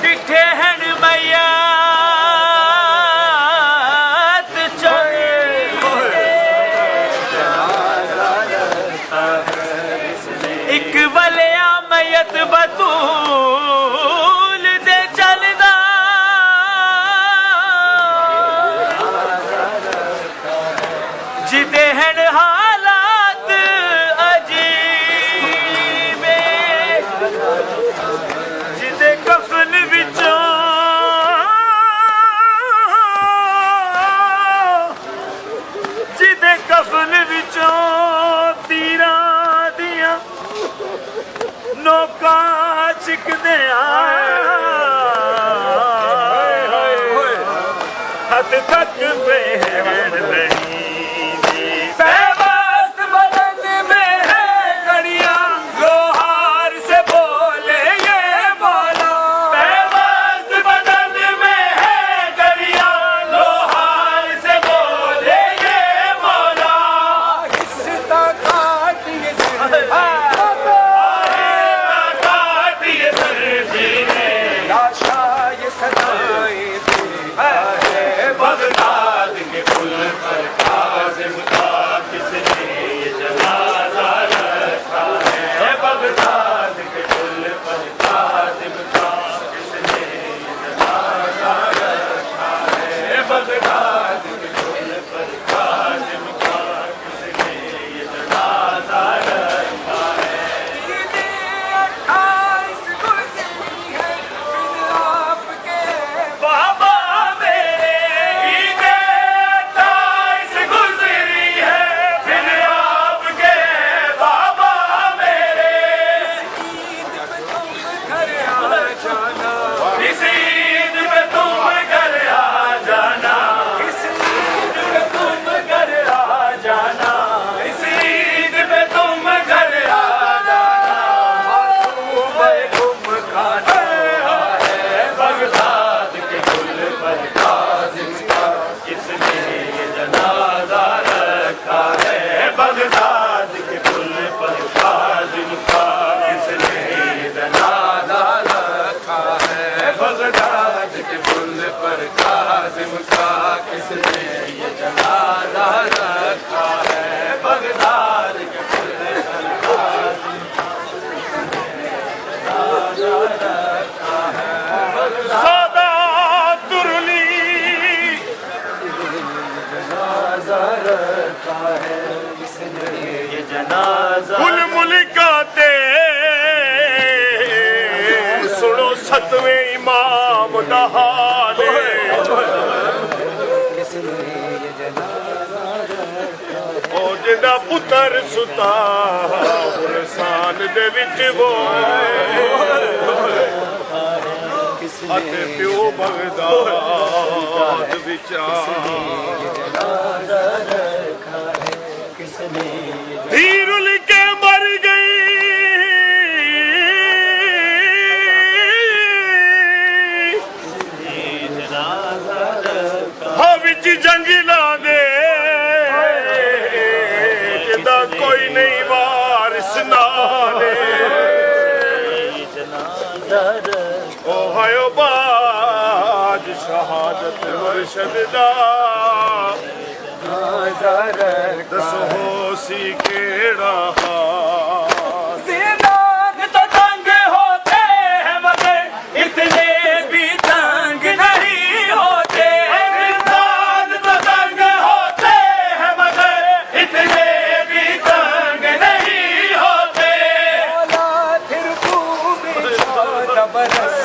डिठे हन मैया एक वलिया मैयत बतूल दे चलदा जिदे हन हालात अजीब जिदे कफन विचों जिदे कफन विचों तीरा दिया नौका चिकदे हद तक बहन नहीं पैवस्त बदन में है कड़ियां लोहार से बोले ये मौला पैवस्त बदन में है कड़ियां लोहार से बोले ये मौला किसका काटिए लाशा ये सदाए बगदाद के पुल पर काज़िम का किसने ये जनाजा रखा है बगदाद के पुल पर काज़िम का किसने ये जनाजा रखा है बगदाद के पुल पर काज़िम का किसने ये जनाजा रखा है 28 गुजरी है बिन आपके बाबा मेरे ईदे 28 गुजरी है बिन आपके बाबा मेरे ईद पे तुम घर आ जाना इस ईद पे तुम घर आ जाना इस इस ईद ईद पे तुम घर आ जाना मासूम गुम खाना है बगदाद के पुल पर काज़िम का किसने ये जनाजा रखा है बगदाद के पुल पर काज़िम का किसने ये जनाजा रखा है बगदाद के पुल पर काज़िम का किसने ये जनाजा रखा है बगदाद के पुल पर काज़िम सादा तुरली ये जनाजा कुल मुल्काते सुनो सतवें इमाम दा हाल ओ जिदा पुत्र सुता हुरसान दे विच वो अते प्यो बगदाद विचा धीरुल के मर गई हाँ विच जंगला दे जिदा कोई नहीं वारिस नाले ओ हायो बाज शहादत मुर्शद दा दसो सी केड़ा ज़िंदान तो तंग होते हैं मगर इतने भी तंग नहीं होते इंसान तो तंग होते हैं मगर इतने भी तंग नहीं होते मौला फिर तू भी 14 बरस